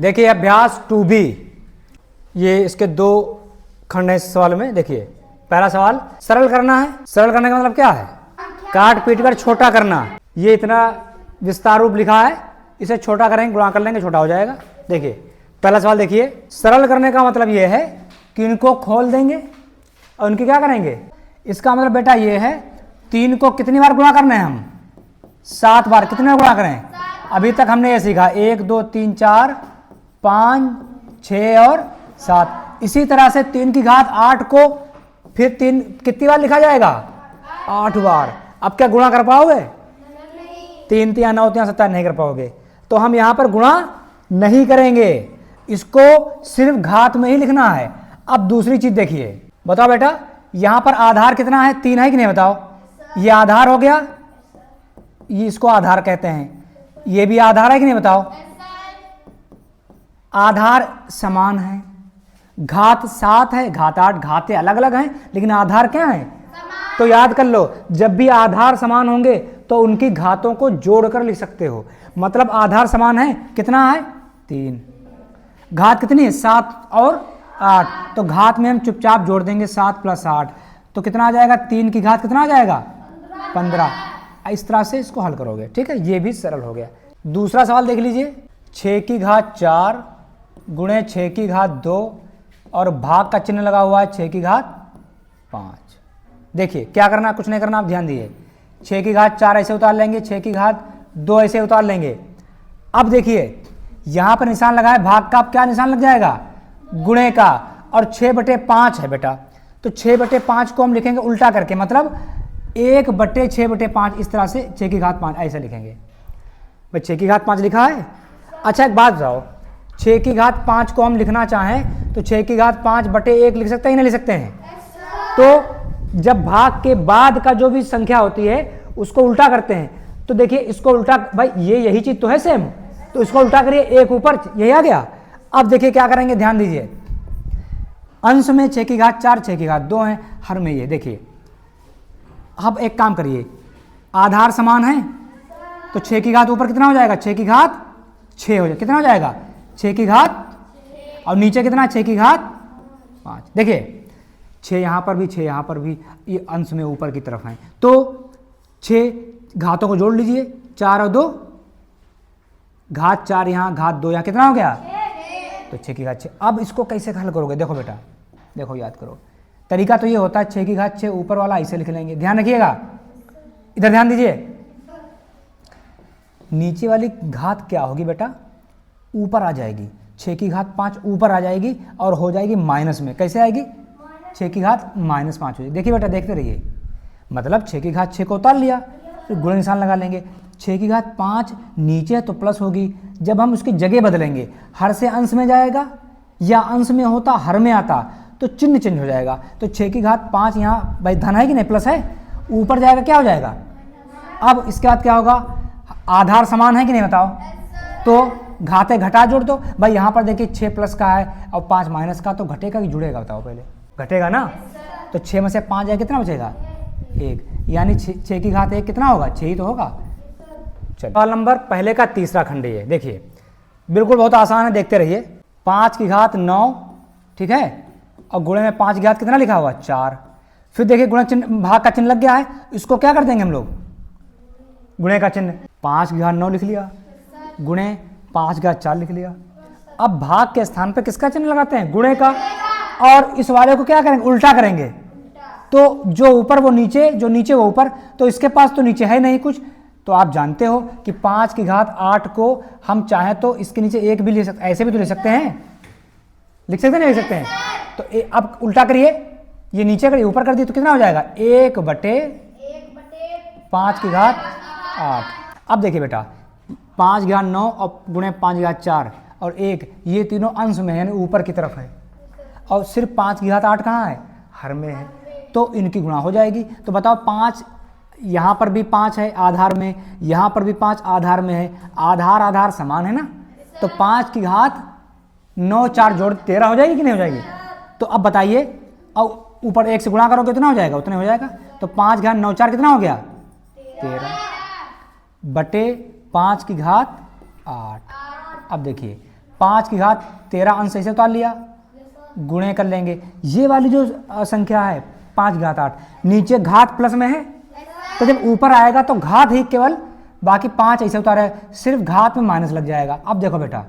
देखिए अभ्यास 2B, ये इसके दो खंड है इस सवाल में। देखिए पहला सवाल सरल करना है। सरल करने का मतलब क्या है? काट पीट कर छोटा करना। ये इतना विस्तार रूप लिखा है, इसे छोटा करेंगे, गुणा कर लेंगे, छोटा हो जाएगा। देखिए पहला सवाल देखिए, सरल करने का मतलब ये है कि इनको खोल देंगे और इनकी क्या करेंगे। इसका मतलब बेटा ये है 3 को कितनी बार गुणा करना है? हम 7 बार। कितने बार गुणा करें? अभी तक हमने ये सीखा 1 2 3 4 5 6 और 7। इसी तरह से 3 की घात 8 को फिर 3 कितनी बार लिखा जाएगा? 8 बार। अब क्या गुणा कर पाओगे? 3 3 9 3 17 नहीं कर पाओगे, तो हम यहां पर गुणा नहीं करेंगे, इसको सिर्फ घात में ही लिखना है। अब दूसरी चीज देखिए, बताओ बेटा यहां पर आधार कितना है? 3 है कि नहीं? बताओ। ये आधार हो गया, ये इसको आधार कहते हैं। ये भी आधार है कि नहीं? बताओ। आधार समान है, घात 7 है, घात 8, घातें अलग अलग हैं, लेकिन आधार क्या है? तो याद कर लो, जब भी आधार समान होंगे तो उनकी घातों को जोड़कर लिख सकते हो। मतलब आधार समान है, कितना है? 3। घात कितनी है? 7 और 8, तो घात में हम चुपचाप जोड़ देंगे 7 + 8, तो कितना आ जाएगा? 3 की घात कितना आ जाएगा? 15। इस तरह से इसको हल करोगे, ठीक है। ये भी सरल हो गया। दूसरा सवाल देख लीजिए, 6 की घात 4 गुणे 6 की घात 2 और भाग का चिन्ह लगा हुआ है 6 की घात 5। देखिए क्या करना, कुछ नहीं करना, आप ध्यान दीजिए। 6 की घात 4 ऐसे उतार लेंगे, 6 की घात 2 ऐसे उतार लेंगे। अब देखिए यहां पर निशान लगा है भाग का, अब क्या निशान लग जाएगा? गुणे का। और 6/5 है बेटा, तो 6/5 को हम लिखेंगे उल्टा करके, मतलब 1/6/5। इस तरह से 6 की घात 5 ऐसे लिखेंगे। भाई 6 की घात 5 लिखा है। अच्छा एक बात बताओ, 6 की घात 5 को हम लिखना चाहें तो 6 की घात 5/1 लिख सकते हैं नहीं लिख सकते हैं? तो जब भाग के बाद का जो भी संख्या होती है उसको उल्टा करते हैं, तो देखिए इसको उल्टा, भाई ये यही चीज तो है सेम, तो इसको उल्टा करिए, 1 ऊपर, यही आ गया। अब देखिए क्या करेंगे, ध्यान दीजिए। अंश में 6 की घात 4 6 की घात 2 है, हर में ये देखिए। अब एक काम करिए, आधार समान है तो 6 की घात ऊपर कितना हो जाएगा? 6 की घात 6 हो जाएगा। कितना हो जाएगा? 6 की घात, और नीचे कितना? 6 की घात 5। देखिए 6 यहां पर भी, 6 यहां पर भी, ये अंश में ऊपर की तरफ है, तो 6 घातों को जोड़ लीजिए, 4 और 2, घात 4 यहां, घात 2 यहां, कितना हो गया? तो 6 की घात 6। अब इसको कैसे हल करोगे? देखो बेटा, देखो याद करो, तरीका तो ये होता है 6 की घात 6 ऊपर वाला ऐसे लिख लेंगे। ध्यान रखिएगा, इधर ध्यान दीजिए। नीचे वाली घात क्या होगी बेटा? ऊपर आ जाएगी। 6 की घात 5 ऊपर आ जाएगी और हो जाएगी माइनस में। कैसे आएगी? 6 की घात -5 हो जाएगी। देखिए बेटा, देखते रहिए, मतलब 6 की घात 6 को उतार लिया, फिर गुणा निशान लगा लेंगे। 6 की घात 5 नीचे है तो प्लस होगी, जब हम उसकी जगह बदलेंगे, हर से अंश में जाएगा, या अंश में होता हर में आता तो चिन्ह चेंज हो जाएगा। तो 6 की घात 5 यहाँ भाई धन है कि नहीं? प्लस है, ऊपर जाएगा क्या हो जाएगा? अब इसके बाद क्या होगा? आधार समान है कि नहीं? बताओ। तो घाते घटा जोड़ दो। भाई यहाँ पर देखिए 6 प्लस का है और 5 माइनस का, तो घटेगा कि जुड़ेगा? बताओ पहले। घटेगा ना, तो 6 में से 5 जाए कितना बचेगा? 1, यानी 6 की घात 1 कितना होगा? 6 ही तो होगा। चलिए सवाल नंबर पहले का तीसरा खंड ये देखिए, बिल्कुल बहुत आसान है, देखते रहिए। 5 की घात 9, ठीक है, और गुणे में 5 की घात कितना लिखा हुआ? 4। फिर देखिए गुणा चिन्ह, भाग का चिन्ह लग गया है, इसको क्या कर देंगे हम लोग? गुणे का चिन्ह, 5 की घात 9 लिख लिया, गुणे 5 की घात 4 लिख लिया। अब भाग के स्थान पे किसका चिन्ह लगाते हैं? गुणे का। और इस वाले को क्या करेंगे? उल्टा करेंगे, तो जो ऊपर वो नीचे, जो नीचे वो ऊपर, तो इसके पास तो नीचे है नहीं कुछ, तो आप जानते हो कि 5 की घात 8 को हम चाहें तो इसके नीचे 1 भी ले सकते, ऐसे भी तो ले सकते हैं, लिख सकते हैं नहीं लिख सकते हैं? तो अब उल्टा करिए, ये नीचे करिए, ऊपर कर दिए तो कितना हो जाएगा? 1/5 की घात 8। अब देखिए बेटा, 5 की घात 9 और गुणे 5 की घात 4 और 1, ये तीनों अंश में है, यानी ऊपर की तरफ है, और सिर्फ 5 की घात 8 कहाँ है? हर में है, तो इनकी गुणा हो जाएगी। तो बताओ 5, यहाँ पर भी 5 है आधार में, यहाँ पर भी 5 आधार में है, आधार आधार समान है ना, तो 5 की घात 9 4 जोड़ 13 हो जाएगी कि नहीं हो जाएगी? तो अब बताइए, और ऊपर 1 से गुणा करोगे कितना हो जाएगा? उतने हो जाएगा। तो 5 की घात 9 4 कितना हो गया? 13 बटे 5 की घात 8। अब देखिए 5 की घात 13 अंश ऐसे उतार लिया, गुणे कर लेंगे। ये वाली जो संख्या है 5 की घात 8, नीचे घात प्लस में है, तो जब ऊपर आएगा तो घात ही केवल, बाकी 5 ऐसे उतारे, सिर्फ घात में माइनस लग जाएगा। अब देखो बेटा,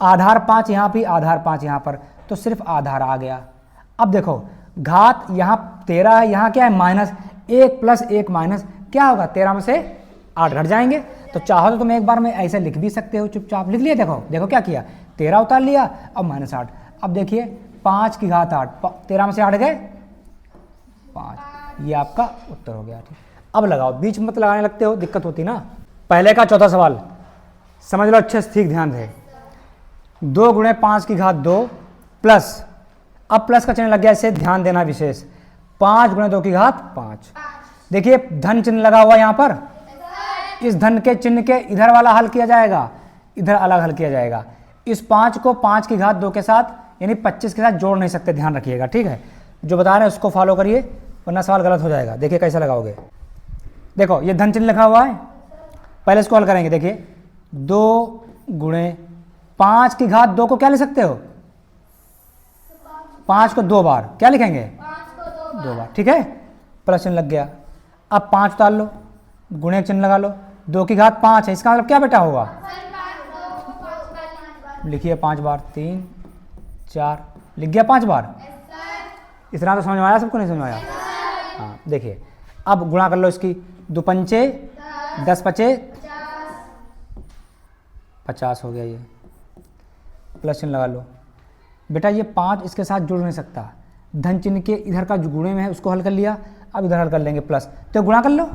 आधार 5 यहाँ पे, आधार 5 यहाँ पर, तो सिर्फ आधार आ गया। अब देखो घात यहाँ 13 है, यहाँ क्या है माइनस, 1 प्लस 1 माइनस क्या होगा, 13 में से 8 घट जाएंगे। तो चाहो तो तुम एक बार में ऐसे लिख भी सकते हो, चुपचाप लिख लिए। देखो देखो क्या किया, 13 उतार लिया, अब माइनस 8। अब देखिए 5 की घात 8, 13 में से 8 गए 5, ये आपका उत्तर हो गया। ठीक, अब लगाओ, बीच में मत लगाने लगते हो, दिक्कत होती ना। पहले का चौथा सवाल समझ लो अच्छे से, ठीक ध्यान से। 2 गुणे 5 की घात 2 प्लस, अब प्लस का चिन्ह लग गया, इसे ध्यान देना विशेष, 5 गुणे 2 की घात 5। देखिए धन चिन्ह लगा हुआ यहाँ पर, इस धन के चिन्ह के इधर वाला हल किया जाएगा, इधर अलग हल किया जाएगा। इस 5 को 5 की घात 2 के साथ यानी 25 के साथ जोड़ नहीं सकते, ध्यान रखिएगा। ठीक है, जो बता रहे हैं उसको फॉलो करिए, वरना सवाल गलत हो जाएगा। देखिए कैसे लगाओगे, देखो ये धन चिन्ह लिखा हुआ है, पहले इसको हल करेंगे। देखिए 2 गुणे 5 की घात 2 को क्या लिख सकते हो, 5 को 2 बार क्या लिखेंगे, 2 बार। ठीक है, प्लस चिन्ह लग गया। अब 5 उतार लो, गुणे चिन्ह लगा लो, 2 की घात 5 है, इसका मतलब क्या बेटा होगा, लिखिए 5 बार, 3 4, लिख गया 5 बार। इतना तो समझ में आया सबको, नहीं समझ में आया? हाँ देखिए, अब गुणा कर लो इसकी, 2 पंचे 10 पचे 50 हो गया, ये प्लस चिन्ह लगा लो। बेटा ये 5 इसके साथ जुड़ नहीं सकता, धन चिन्ह के इधर का जो गुणे में है उसको हल कर लिया, अब इधर हल कर लेंगे प्लस, तो गुणा कर लो।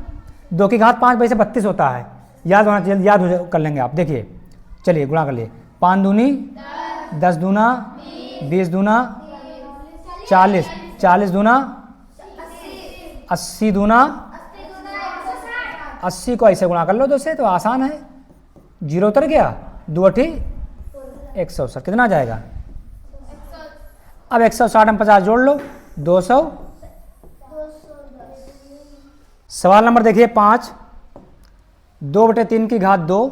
2 की घात 5 वैसे 32 होता है, याद होना चाहिए, याद हो कर लेंगे आप। देखिए चलिए गुणा कर लिए, 5 दूनी 10 दूना 20 दूना 40, 40 दूना 80 दूना 80 को ऐसे गुणा कर लो 2 से, तो आसान है, 0 उतर गया, 2 अठी 160, कितना आ जाएगा। अब 160 में 50 जोड़ लो, 200। सवाल नंबर देखिए 5, 2/3 की घात 2।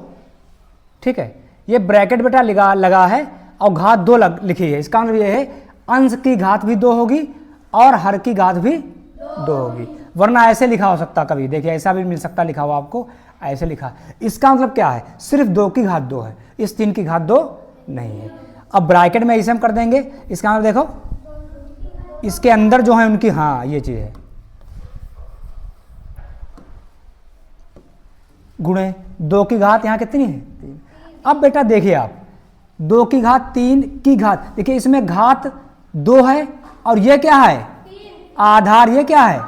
ठीक है, ये ब्रैकेट बेटा लगा है और घात 2 लिखी है, इसका मतलब ये है अंश की घात भी 2 होगी और हर की घात भी 2 होगी, वरना ऐसे लिखा हो सकता कभी। देखिए ऐसा भी मिल सकता लिखा हुआ आपको, ऐसे लिखा, इसका मतलब क्या है, सिर्फ 2 की घात 2 है, इस 3 की घात 2 नहीं है। अब ब्रैकेट में ऐसे हम कर देंगे, इसका मतलब देखो इसके अंदर जो है उनकी, हाँ ये चीज है, गुणे 2 की घात यहाँ कितनी है 3। अब बेटा देखिए आप, 2 की घात 3 की घात, देखिए इसमें घात 2 है और ये क्या है आधार, ये क्या है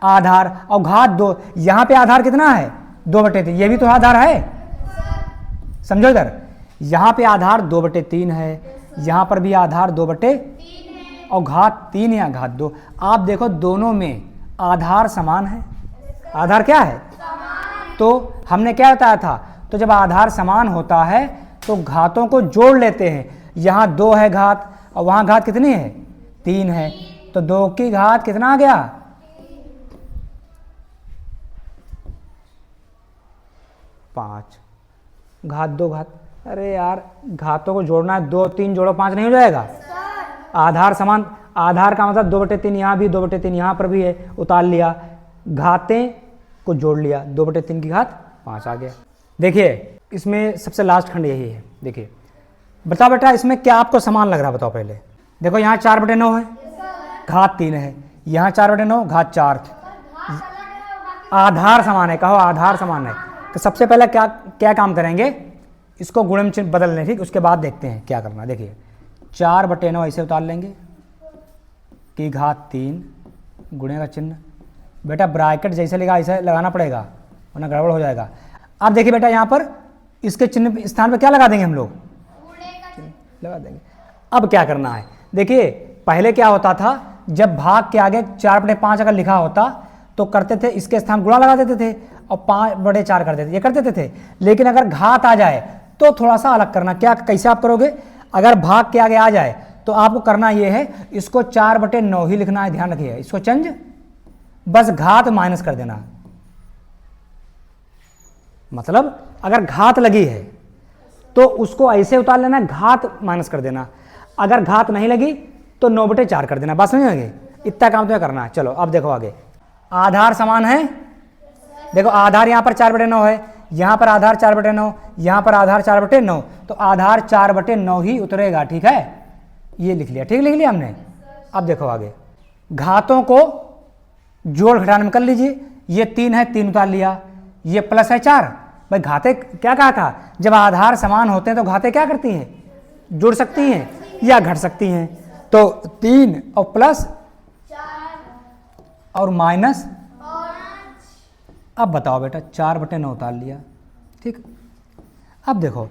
आधार, और घात 2, यहाँ पे आधार कितना है 2/3, ये भी तो आधार है, समझो इधर, यहाँ पे आधार 2/3 है, यहाँ पर भी आधार 2/3 और घात 3 या घात 2। आप देखो दोनों में आधार समान है, आधार क्या है, तो हमने क्या बताया था, तो जब आधार समान होता है तो घातों को जोड़ लेते हैं। यहाँ 2 है घात और वहाँ घात कितनी है 3 है, तो 2 की घात कितना आ गया 5, घात 2 घात, अरे यार घातों को जोड़ना है, 2 3 जोड़ो 5 नहीं हो जाएगा, आधार समान, आधार का मतलब 2/3, यहाँ भी 2/3 यहाँ पर भी है, उतार लिया, घातें को जोड़ लिया, 2/3 की घात 5 आ गया। देखिए इसमें सबसे लास्ट खंड यही है, देखिए बताओ बेटा इसमें क्या आपको समान लग रहा है, बताओ पहले। देखो यहाँ 4/9 है, घात 3 है, यहाँ 4/9 घात 4, आधार समान है, कहो आधार समान है। तो सबसे पहले क्या क्या काम करेंगे, इसको गुणे में चिन्ह बदल लें, ठीक, उसके बाद देखते हैं क्या करना। देखिए 4/9 ऐसे उतार लेंगे, की घात 3 गुणे का चिन्ह, बेटा ब्रैकेट जैसे लगा ऐसे लगाना पड़ेगा वरना गड़बड़ हो जाएगा। अब देखिए बेटा यहाँ पर इसके चिन्ह स्थान पर क्या लगा देंगे हम लोग, लगा देंगे। अब क्या करना है, देखिए पहले क्या होता था, जब भाग के आगे 4/5 अगर लिखा होता तो करते थे इसके स्थान गुणा लगा देते थे और 5/4 कर देते, ये कर देते थे। लेकिन अगर घात आ जाए तो थोड़ा सा अलग करना, क्या कैसे आप करोगे, अगर भाग के आगे आ जाए तो आपको करना ये है, इसको 4/9 ही लिखना है, ध्यान रखिए, इसको चेंज बस घात माइनस कर देना। मतलब अगर घात लगी है तो उसको ऐसे उतार लेना, घात माइनस कर देना। अगर घात नहीं लगी तो 9/4 कर देना। बात समझ गए? इतना काम तुम्हें करना है। चलो अब देखो आगे, आधार समान है। देखो आधार यहाँ पर 4/9 है, यहाँ पर आधार 4/9, यहाँ पर आधार 4/9, तो आधार 4/9 ही उतरेगा। ठीक है, ये लिख लिया। ठीक लिख लिया हमने। अब देखो आगे, घातों को जोड़ घटाने में कर लीजिए। ये 3 है, 3 उतार लिया, ये प्लस है 4। भाई घाते क्या कहा था, जब आधार समान होते हैं तो घाते क्या करती हैं, जुड़ सकती हैं या घट सकती हैं। तो 3 और प्लस और माइनस, अब बताओ बेटा, 4/9 उतार लिया। ठीक, अब देखो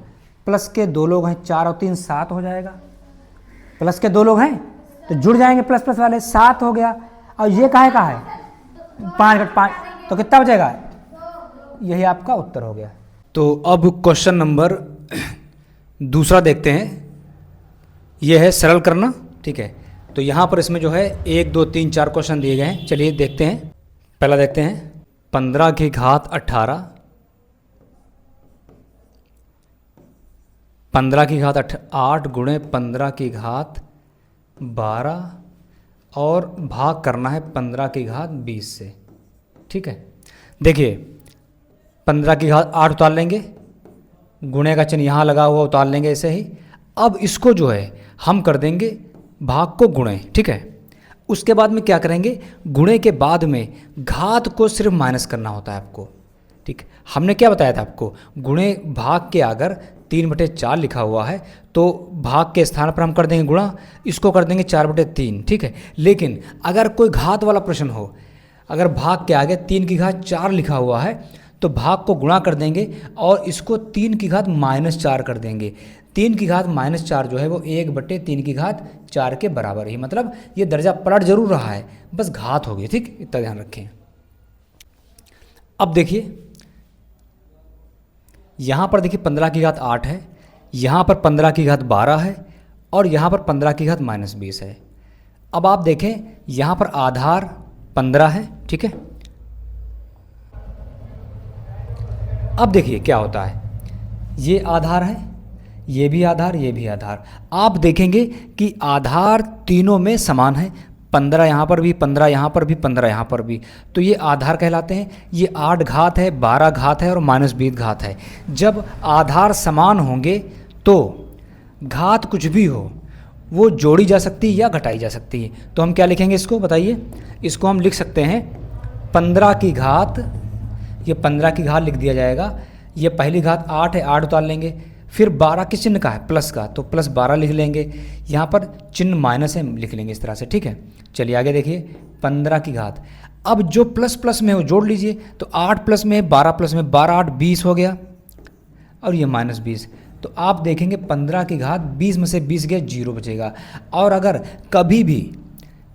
प्लस के 2 लोग हैं, 4 और 3 7 हो जाएगा। प्लस के 2 लोग हैं तो जुड़ जाएंगे, प्लस प्लस वाले 7 हो गया। और ये काहे का है 5/5, तो कितना बचेगा, यही आपका उत्तर हो गया। तो अब क्वेश्चन नंबर दूसरा देखते हैं। यह है सरल करना। ठीक है, तो यहाँ पर इसमें जो है 1 2 3 4 क्वेश्चन दिए गए हैं। चलिए देखते हैं। पहला देखते हैं 15 की घात 18, 15 की घात 8 गुणे 15 की घात 12 और भाग करना है 15 की घात 20 से। ठीक है, देखिए 15 की घात 8 उतार लेंगे, गुणे का चिन्ह यहाँ लगा हुआ उतार लेंगे ऐसे ही। अब इसको जो है हम कर देंगे भाग को गुणे। ठीक है, उसके बाद में क्या करेंगे, गुणे के बाद में घात को सिर्फ माइनस करना होता है आपको। ठीक, हमने क्या बताया था आपको, गुणे भाग के अगर 3/4 लिखा हुआ है तो भाग के स्थान पर हम कर देंगे गुणा, इसको कर देंगे 4/3। ठीक है, लेकिन अगर कोई घात वाला प्रश्न हो, अगर भाग के आगे 3 की घात 4 लिखा हुआ है तो भाग को गुणा कर देंगे और इसको 3 की घात -4 कर देंगे। 3 की घात -4 जो है वो 1/3 की घात 4 के बराबर ही, मतलब ये दर्जा पलट जरूर रहा है, बस घात हो गई। ठीक, इतना ध्यान रखें। अब देखिए यहाँ पर देखिए 15 की घात 8 है, यहाँ पर 15 की घात 12 है और यहाँ पर 15 की घात -20 है। अब आप देखें यहाँ पर आधार 15 है। ठीक है, अब देखिए क्या होता है, ये आधार है, ये भी आधार, ये भी आधार। आप देखेंगे कि आधार तीनों में समान है, 15 यहाँ पर भी, 15 यहाँ पर भी, 15 यहाँ पर भी, तो ये आधार कहलाते हैं। ये 8 घात है, 12 घात है और -20 घात है। जब आधार समान होंगे तो घात कुछ भी हो वो जोड़ी जा सकती है या घटाई जा सकती है। तो हम क्या लिखेंगे इसको बताइए, इसको हम लिख सकते हैं 15 की घात, ये 15 की घात लिख दिया जाएगा। ये पहली घात 8 है, 8 उतार लेंगे, फिर 12 किस चिन्ह का है, प्लस का, तो +12 लिख लेंगे। यहाँ पर चिन्ह माइनस है, लिख लेंगे इस तरह से। ठीक है, चलिए आगे देखिए 15 की घात। अब जो प्लस प्लस में हो जोड़ लीजिए, तो 8 प्लस में 12 प्लस में 12 8 20 हो गया और ये -20। तो आप देखेंगे 15 की घात 20 में से 20 गया, 0 बचेगा। और अगर कभी भी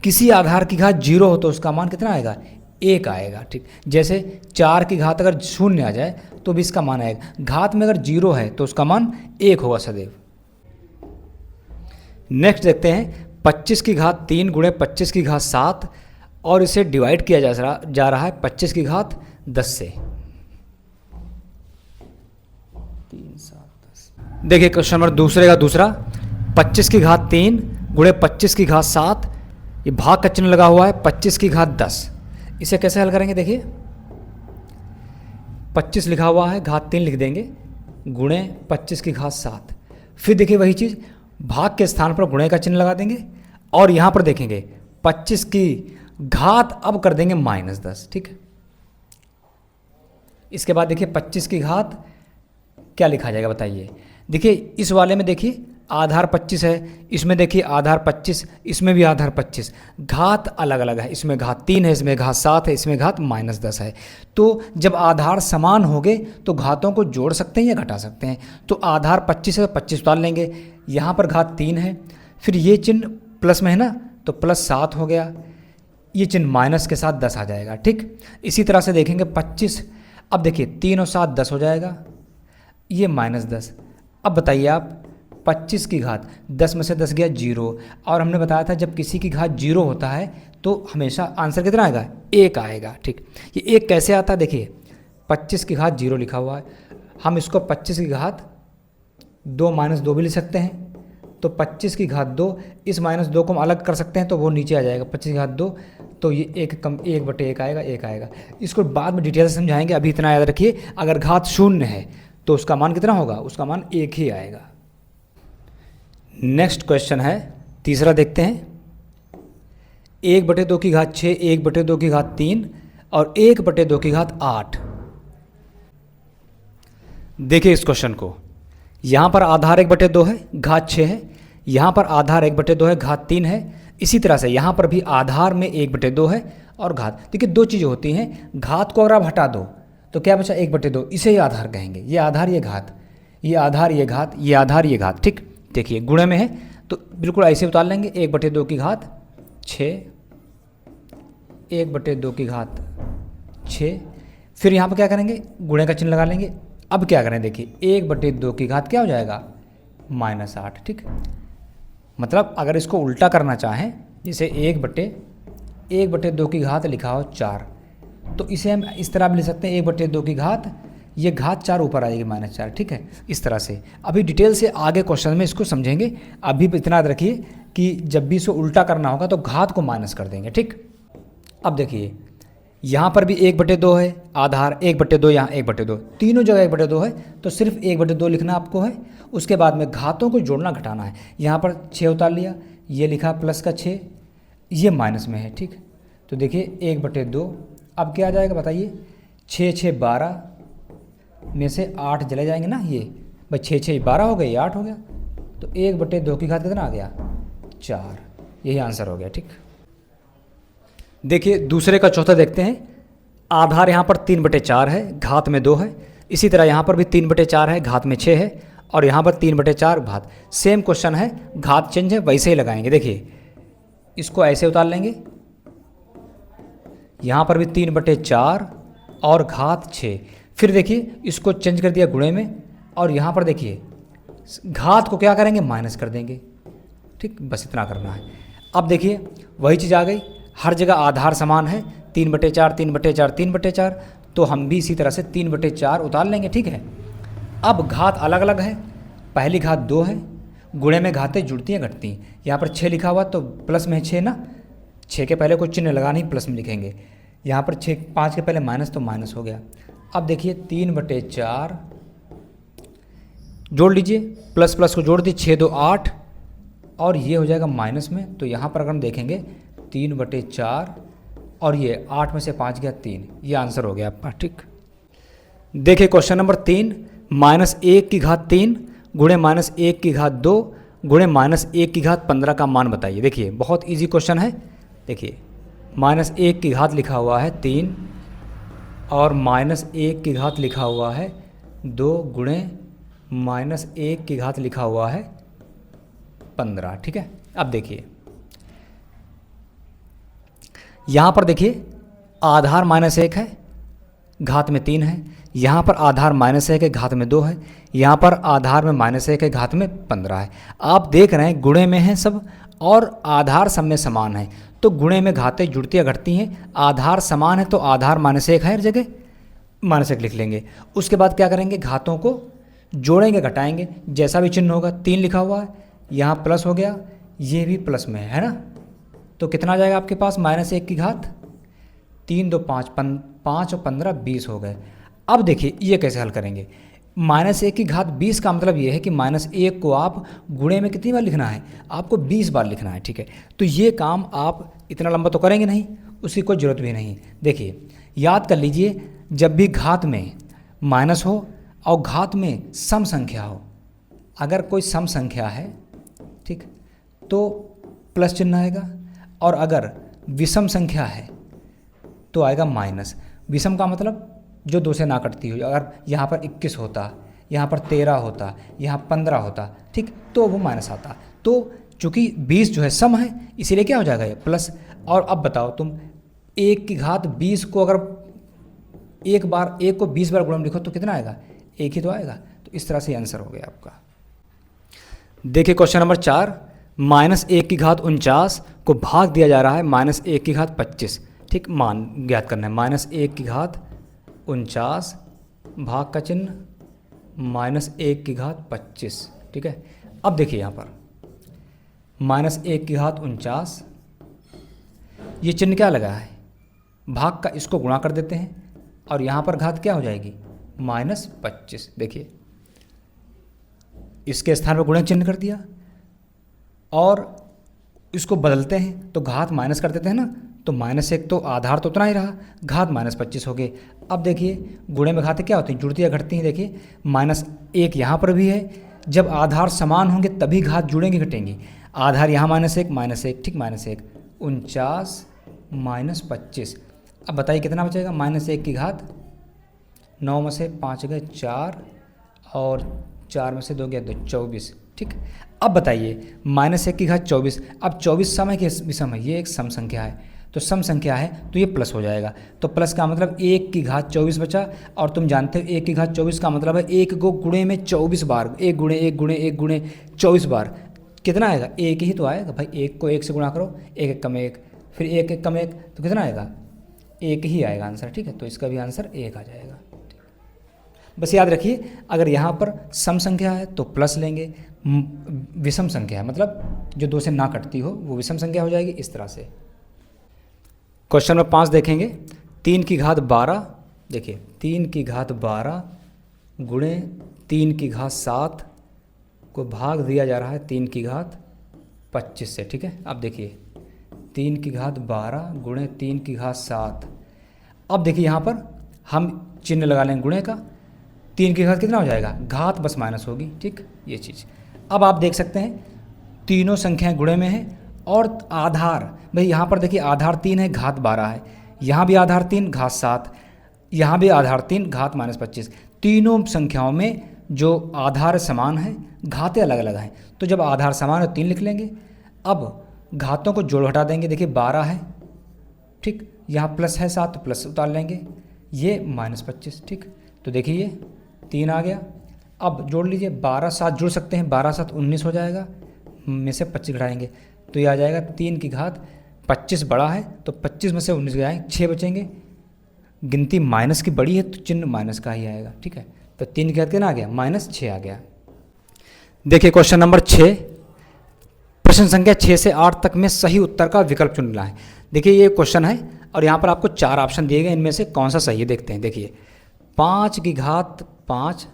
किसी आधार की घात 0 हो तो उसका मान कितना आएगा, 1 आएगा। ठीक, जैसे 4 की घात अगर 0 आ जाए तो भी इसका मान आएगा। घात में अगर 0 है तो उसका मान 1 होगा सदैव। नेक्स्ट देखते हैं 25 की घात 3 गुणे 25 की घात 7 और इसे डिवाइड किया जा रहा है 25 की घात 10 से। 3 7 10। देखिए क्वेश्चन नंबर दूसरे का दूसरा, 25 की घात 3 गुणे 25 की घात 7, ये भाग का चिन्ह लगा हुआ है, 25 की घात 10। इसे कैसे हल करेंगे, देखिए 25 लिखा हुआ है, घात 3 लिख देंगे, गुणे 25 की घात 7। फिर देखिए वही चीज़, भाग के स्थान पर गुणे का चिन्ह लगा देंगे और यहाँ पर देखेंगे 25 की घात अब कर देंगे -10। ठीक है, इसके बाद देखिए 25 की घात क्या लिखा जाएगा बताइए। देखिए इस वाले में देखिए आधार 25 है, इसमें देखिए आधार 25, इसमें भी आधार 25, घात अलग अलग है, इसमें घात 3 है, इसमें घात 7 है, इसमें घात -10 है। तो जब आधार समान होंगे तो घातों को जोड़ सकते हैं या घटा सकते हैं। तो आधार 25 है, 25 उतार लेंगे, यहाँ पर घात 3 है, फिर ये चिन्ह प्लस में है ना तो +7 हो गया, ये चिन्ह माइनस के साथ 10 आ जाएगा। ठीक, इसी तरह से देखेंगे 25, अब देखिए 3 और 7 10 हो जाएगा, ये -10। अब बताइए आप 25 की घात 10 में से 10 गया 0, और हमने बताया था जब किसी की घात 0 होता है तो हमेशा आंसर कितना आएगा, 1 आएगा। ठीक, ये 1 कैसे आता है, देखिए 25 की घात 0 लिखा हुआ है, हम इसको 25 की घात 2 माइनस 2 भी लिख सकते हैं। तो 25 की घात 2, इस माइनस 2 को हम अलग कर सकते हैं तो वो नीचे आ जाएगा 25 की घात 2, तो ये 1/1 आएगा, 1 आएगा। इसको बाद में डिटेल से समझाएंगे, अभी इतना याद रखिए, अगर घात 0 है तो उसका मान कितना होगा, उसका मान 1 ही आएगा। नेक्स्ट क्वेश्चन है तीसरा, देखते हैं। 1/2 की घात 6, 1/2 की घात 3 और 1/2 की घात 8। देखिए इस क्वेश्चन को, यहाँ पर आधार 1/2 है, घात 6 है, यहाँ पर आधार 1/2 है, घात 3 है। इसी तरह से यहाँ पर भी आधार में 1/2 है और घात। देखिए दो चीज़ें होती हैं, घात को अगर आप हटा दो तो क्या बचा 1/2, इसे ही आधार कहेंगे। ये आधार ये घात, ये आधार ये घात, ये आधार ये घात, ठीक। देखिए गुणे में है तो बिल्कुल ऐसे उतार लेंगे, 1/2 की घात 6, 1/2 की घात 6। फिर यहाँ पर क्या करेंगे, गुणे का चिन्ह लगा लेंगे। अब क्या करें, देखिए 1/2 की घात क्या हो जाएगा, -8, ठीक। मतलब अगर इसको उल्टा करना चाहें, जैसे 1/2 की घात लिखा हो 4, तो इसे हम इस तरह भी लिख सकते हैं, 1/2 की घात, ये घात 4 ऊपर आएगी -4, ठीक है। इस तरह से अभी डिटेल से आगे क्वेश्चन में इसको समझेंगे। अभी इतना याद रखिए कि जब भी इसको उल्टा करना होगा तो घात को माइनस कर देंगे, ठीक। अब देखिए यहाँ पर भी 1/2 है, आधार 1/2, यहाँ 1/2, तीनों जगह 1/2 है, तो सिर्फ 1/2 लिखना आपको है। उसके बाद में घातों को जोड़ना घटाना है। यहाँ पर 6 उतार लिया, ये लिखा प्लस का 6, ये माइनस में है, ठीक। तो देखिए 1/2, अब क्या आ जाएगा बताइए, 6 6 12 में से 8 चले जाएंगे ना, ये भाई 6 6 12 हो गए, ये 8 हो गया, तो 1/2 की घात कितना आ गया, 4। यही आंसर हो गया, ठीक। देखिए दूसरे का चौथा देखते हैं। आधार यहाँ पर 3/4 है, घात में 2 है। इसी तरह यहाँ पर भी 3/4 है, घात में 6 है, और यहाँ पर 3/4 घात। सेम क्वेश्चन है, घात चेंज है, वैसे ही लगाएंगे। देखिए इसको ऐसे उतार लेंगे, यहाँ पर भी 3/4 और घात 6। फिर देखिए इसको चेंज कर दिया गुणे में, और यहाँ पर देखिए घात को क्या करेंगे, माइनस कर देंगे, ठीक। बस इतना करना है। अब देखिए वही चीज़ आ गई, हर जगह आधार समान है, 3/4 3/4 3/4, तो हम भी इसी तरह से 3/4 उतार लेंगे, ठीक है। अब घात अलग अलग है, पहली घात 2 है, गुणे में घातें जुड़ती हैं घटती हैं। यहाँ पर 6 लिखा हुआ तो प्लस में है 6 ना, 6 के पहले कोई चिन्ह लगा नहीं, प्लस में लिखेंगे। यहाँ पर 6 5 के पहले माइनस, तो माइनस हो गया। अब देखिए 3/4 जोड़ लीजिए, प्लस प्लस को जोड़ दीजिए, 6 2 8, और ये हो जाएगा माइनस में। तो यहाँ पर अगर हम देखेंगे 3/4 और ये 8 में से 5 गया 3, ये आंसर हो गया आपका, ठीक। देखिए क्वेश्चन नंबर 3, -1 की घात 3 गुणे -1 की घात 2 गुणे -1 की घात 15 का मान बताइए। देखिए बहुत इजी क्वेश्चन है। देखिए -1 की घात लिखा हुआ है 3 और -1 की घात लिखा हुआ है 2 गुणे -1 की घात लिखा हुआ है 15, ठीक है। अब देखिए यहाँ पर देखिए आधार -1 है, घात में 3 है, यहाँ पर आधार -1 है, घात में 2 है, यहाँ पर आधार में -1 है, घात में 15 है। आप देख रहे हैं गुणे में है सब और आधार सब में समान है, तो गुणे में घातें जुड़ती या घटती हैं। आधार समान है तो आधार -1 है, हर जगह -1 लिख लेंगे। उसके बाद क्या करेंगे, घातों को जोड़ेंगे घटाएंगे, जैसा भी चिन्ह होगा। 3 लिखा हुआ है, यहाँ प्लस हो गया, ये भी प्लस में है ना, तो कितना आ जाएगा आपके पास, -1 की घात 3 2 5 5 और 15 20 हो गए। अब देखिए ये कैसे हल करेंगे। -1 की घात 20 का मतलब ये है कि -1 को आप गुणे में कितनी बार लिखना है, आपको 20 बार लिखना है, ठीक है। तो ये काम आप इतना लंबा तो करेंगे नहीं, उसकी कोई ज़रूरत भी नहीं। देखिए याद कर लीजिए, जब भी घात में माइनस हो और घात में सम संख्या हो, अगर कोई सम संख्या है, ठीक, तो प्लस चिन्ह आएगा, और अगर विषम संख्या है तो आएगा माइनस। विषम का मतलब जो 2 से ना कटती हो। अगर यहाँ पर 21 होता, यहाँ पर 13 होता, यहाँ 15 होता, ठीक, तो वो माइनस आता। तो चूँकि 20 जो है सम है, इसीलिए क्या हो जाएगा ये प्लस। और अब बताओ तुम 1 की घात 20 को अगर एक बार 1 को 20 बार गुणा में लिखो तो कितना आएगा, 1 ही तो आएगा। तो इस तरह से आंसर हो गया आपका। देखिए क्वेश्चन नंबर 4, -1 की घात 49 को भाग दिया जा रहा है -1 की घात 25, ठीक। मान ज्ञात करना है, -1 की घात 49 भाग का चिन्ह -1 की घात 25। ठीक है। अब देखिए यहाँ पर -1 की घात 49, ये चिन्ह क्या लगा है, भाग का, इसको गुणा कर देते हैं और यहाँ पर घात क्या हो जाएगी -25। देखिए इसके स्थान पर गुणक चिन्ह कर दिया और इसको बदलते हैं तो घात माइनस कर देते हैं ना, तो -1 तो आधार तो उतना ही रहा, घात -25 हो गए। अब देखिए गुणे में घातें क्या होती हैं, जुड़ती या घटती हैं। देखिए -1 यहाँ पर भी है, जब आधार समान होंगे तभी घात जुड़ेंगी घटेंगी। आधार यहाँ -1 ठीक, -1 49 -25। अब बताइए कितना बचेगा, -1 की घात 9 में से 5 गए 4 और 4 में से 2 गया 2, 24। ठीक, अब बताइए -1 की घात 24। अब 24 समय के विषम है, ये एक सम संख्या है, तो सम संख्या है तो ये प्लस हो जाएगा। तो प्लस का मतलब 1 की घात 24 बचा, और तुम जानते हो 1 की घात 24 का मतलब है 1 को गुणे में 24 बार, 1 गुणे 1 गुणे 1 गुणे 24 बार कितना आएगा, 1 ही तो आएगा भाई। 1 को 1 से गुणा करो, 1 1 कम 1, फिर 1 1 कम 1, तो कितना आएगा, 1 ही आएगा आंसर। ठीक है, तो इसका भी आंसर 1 आ जाएगा। बस याद रखिए अगर यहाँ पर सम संख्या है तो प्लस लेंगे, विषम संख्या है मतलब जो 2 से ना कटती हो वो विषम संख्या हो जाएगी। इस तरह से क्वेश्चन नंबर 5 देखेंगे। 3 की घात 12, देखिए 3 की घात 12 गुणे 3 की घात 7 को भाग दिया जा रहा है 3 की घात 25 से। ठीक है, अब देखिए 3 की घात 12 गुणे 3 की घात 7। अब देखिए यहाँ पर हम चिन्ह लगा लेंगे गुणे का, 3 की घात कितना हो जाएगा, घात बस माइनस होगी। ठीक, ये चीज़। अब आप देख सकते हैं तीनों संख्याएं गुणे में है और आधार, भाई यहाँ पर देखिए आधार 3 है, घात 12 है, यहाँ भी आधार 3 घात 7, यहाँ भी आधार 3 घात -25। तीनों संख्याओं में जो आधार समान है घातें अलग अलग हैं, तो जब आधार समान है 3 लिख लेंगे। अब घातों को जोड़ घटा देंगे, देखिए 12 है, ठीक, यहाँ प्लस है 7 तो प्लस उतार लेंगे, ये -25। ठीक, तो देखिए ये 3 आ गया। अब जोड़ लीजिए, 12 7 जुड़ सकते हैं, 12 7 19 हो जाएगा, में से 25 घटाएंगे तो ये आ जाएगा 3 की घात 25 बड़ा है तो 25 में से 19 गए 6 बचेंगे। गिनती माइनस की बड़ी है तो चिन्ह माइनस का ही आएगा। ठीक है, तो 3 की घात कितना आ गया, -6 आ गया। देखिए क्वेश्चन नंबर 6, प्रश्न संख्या 6 से 8 तक में सही उत्तर का विकल्प चुनना है। देखिए ये क्वेश्चन है और यहाँ पर आपको 4 ऑप्शन दिए गए, इनमें से कौन सा सही है देखते हैं। देखिए 5 की घात 5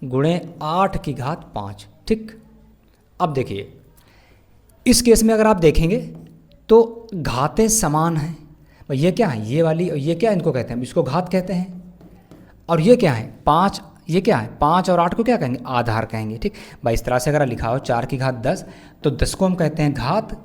गुणे 8 की घात 5। ठीक, अब देखिए इस केस में अगर आप देखेंगे तो घातें समान हैं। ये क्या है, ये वाली, ये क्या इनको कहते हैं, इसको घात कहते हैं। और ये क्या है 5, ये क्या है 5 और 8 को क्या कहेंगे, आधार कहेंगे। ठीक भाई, इस तरह से अगर लिखा हो 4 की घात 10 तो 10 को हम कहते हैं घात।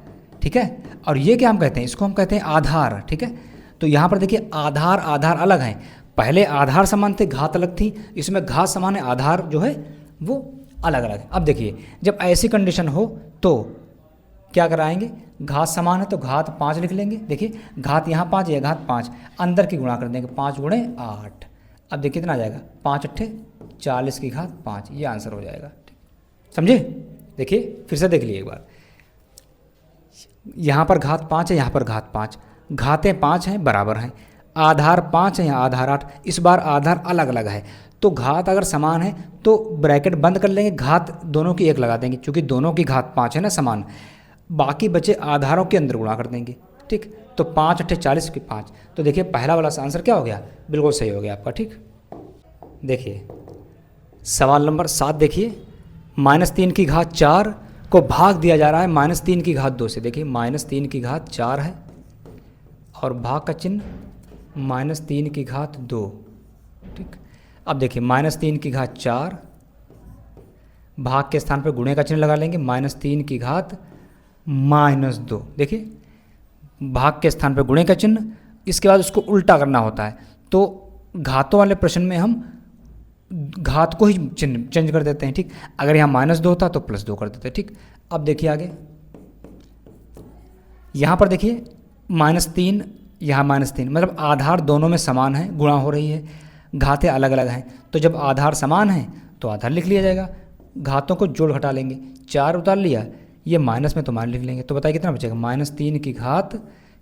ठीक है, और ये क्या हम कहते हैं, इसको हम कहते हैं आधार। ठीक है, तो यहाँ पर देखिए आधार आधार अलग हैं, पहले आधार समान थे घात अलग थी, इसमें घात समान है आधार जो है वो अलग अलग है। अब देखिए जब ऐसी कंडीशन हो तो क्या कराएंगे, घात समान है तो घात 5 लिख लेंगे। देखिए घात यहाँ 5 या घात 5, अंदर की गुणा कर देंगे, 5 गुणे 8। अब देखिए कितना आ जाएगा, 5 8 40 की घात 5, ये आंसर हो जाएगा। समझे, देखिए फिर से देख लिए एक बार, यहाँ पर घात 5 है, यहाँ पर घात 5, घातें 5 हैं बराबर हैं, आधार 5 है, यहाँ आधार 8, इस बार आधार अलग अलग है। तो घात अगर समान है तो ब्रैकेट बंद कर लेंगे, घात दोनों की 1 लगा देंगे, क्योंकि दोनों की घात 5 है ना समान, बाकी बचे आधारों के अंदर गुणा कर देंगे। ठीक, तो 5 8 40 की 5, तो देखिए पहला वाला आंसर क्या हो गया, बिल्कुल सही हो गया आपका। ठीक, देखिए सवाल नंबर 7 देखिए, -3 की घात 4 को भाग दिया जा रहा है -3 की घात 2 से। देखिए -3 की घात 4 है और भाग का चिन्ह -3 की घात 2। ठीक, अब देखिए -3 की घात 4, भाग के स्थान पर गुणे का चिन्ह लगा लेंगे, -3 की घात -2। देखिए भाग के स्थान पर गुणे का चिन्ह, इसके बाद उसको उल्टा करना होता है, तो घातों वाले प्रश्न में हम घात को ही चिन्ह चेंज कर देते हैं। ठीक, अगर यहाँ -2 होता तो +2 कर देते हैं। ठीक, अब देखिए आगे, यहाँ पर देखिए -3 यहाँ -3, मतलब आधार दोनों में समान है, गुणा हो रही है, घातें अलग अलग हैं, तो जब आधार समान है तो आधार लिख लिया जाएगा, घातों को जोड़ घटा लेंगे, 4 उतार लिया, ये माइनस में तो माइनस लिख लेंगे, तो बताइए कितना बचेगा, -3 की घात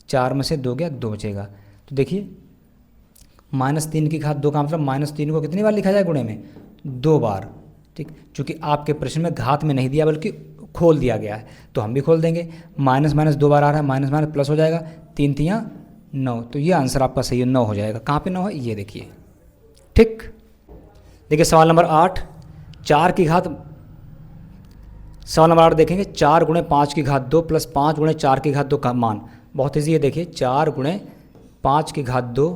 4 में से 2 गया 2 बचेगा। तो देखिए -3 की घात 2 का मतलब -3 को कितनी बार लिखा जाए गुणे में, 2 बार, ठीक, चूँकि आपके प्रश्न में घात में नहीं दिया बल्कि खोल दिया गया है, तो हम भी खोल देंगे। माइनस माइनस 2 बार आ रहा है, माइनस माइनस प्लस हो जाएगा, 3 3 9, तो ये आंसर आपका सही है, 9 हो जाएगा। कहाँ पे 9 है, ये देखिए। ठीक, देखिए सवाल नंबर 8, 4 की घात, सवाल नंबर 8 देखेंगे, 4 गुणे 5 की घात 2 प्लस 5 गुणे 4 की घात 2 का मान। बहुत ईजी है, देखिए 4 गुणे 5 की घात 2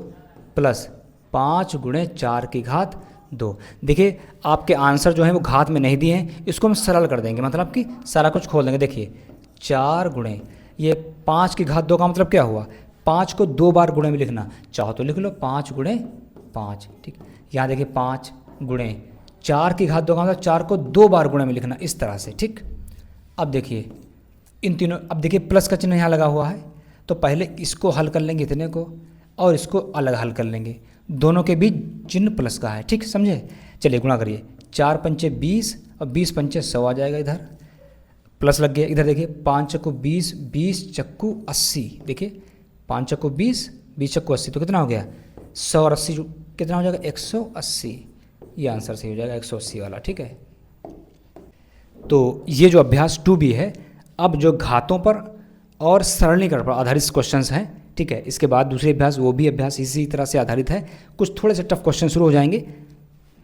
प्लस 5 गुणे 4 की घात 2। देखिए आपके आंसर जो है वो घात में नहीं दिए हैं, इसको हम सरल कर देंगे, मतलब कि सारा कुछ खोल देंगे। देखिए 4 गुणे ये 5 की घात 2 का मतलब क्या हुआ, 5 को 2 बार गुणे में लिखना, चाहो तो लिख लो 5 गुणे 5। ठीक, यहाँ देखिए 5 गुणे 4 की घात 2 का मतलब 4 को 2 बार गुणे में लिखना, इस तरह से। ठीक, अब देखिए इन तीनों, अब देखिए प्लस का चिन्ह यहाँ लगा हुआ है, तो पहले इसको हल कर लेंगे इतने को, और इसको अलग हल कर लेंगे, दोनों के बीच चिन्ह प्लस का है। ठीक, समझे। चलिए गुणा करिए, 4 पंचे 20 और 20 पंचे 100 आ जाएगा, इधर प्लस लग गया। इधर देखिए 5 चक्कू 20, 20 चक्कू 80, देखिए 5 चक्कू 20, 20 चक्कू 80, तो कितना हो गया 100 और 80 कितना हो जाएगा 180। ये आंसर सही हो जाएगा 180 वाला। ठीक है, तो ये जो अभ्यास 2B है, अब जो घातों पर और सरलीकरण पर आधारित क्वेश्चंस हैं। ठीक है, इसके बाद दूसरे अभ्यास, वो भी अभ्यास इसी तरह से आधारित है, कुछ थोड़े से टफ क्वेश्चन शुरू हो जाएंगे,